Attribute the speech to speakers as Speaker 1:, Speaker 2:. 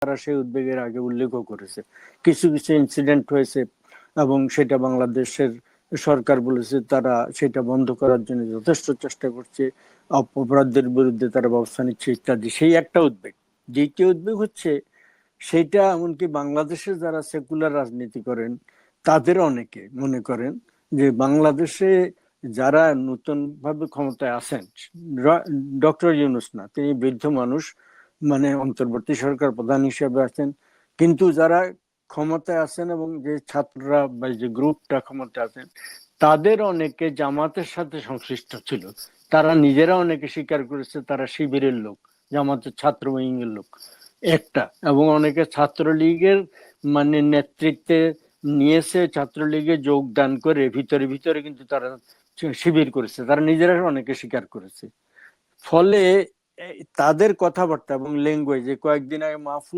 Speaker 1: তারা সেই উদ্বেগের আগে উল্লেখও করেছে। কিছু কিছু ইনসিডেন্ট হয়েছে এবং সেটা বাংলাদেশের সরকার বলেছে তারা সেটা বন্ধ করার জন্য যথেষ্ট চেষ্টা করছে, অপরাধীদের বিরুদ্ধে তারা ব্যবস্থা নিচ্ছে ইত্যাদি। সেই একটা উদ্বেগ। দ্বিতীয় উদ্বেগ হচ্ছে সেটা এমনকি বাংলাদেশে যারা সেকুলার রাজনীতি করেন তাদের অনেকে মনে করেন যে বাংলাদেশে যারা নতুন ভাবে ক্ষমতায় আছেন, ডক্টর ইউনূস না, তিনি বৃদ্ধ মানুষ, মানে অন্তর্বর্তী সরকার প্রধান হিসেবে আছেন, কিন্তু যারা ক্ষমতায় আছেন এবং যে ছাত্ররা বা যে গ্রুপটা ক্ষমতায় আছেন তাদের অনেকে জামাতের সাথে সংশ্লিষ্ট ছিল। তারা নিজেরা অনেকে স্বীকার করেছে তারা শিবিরের লোক, জামাতের ছাত্র উইং এর লোক একটা, এবং অনেকে ছাত্রলীগের মানে নেতৃত্বে নিয়েছে, ছাত্রলীগে যোগদান করে ভিতরে ভিতরে কিন্তু তারা শিবির করেছে, তারা নিজেরা অনেকে স্বীকার করেছে। ফলে তাদের কথাবার্তা এবং ল্যাঙ্গুয়েজ, কয়েকদিন আগে মাহফুজ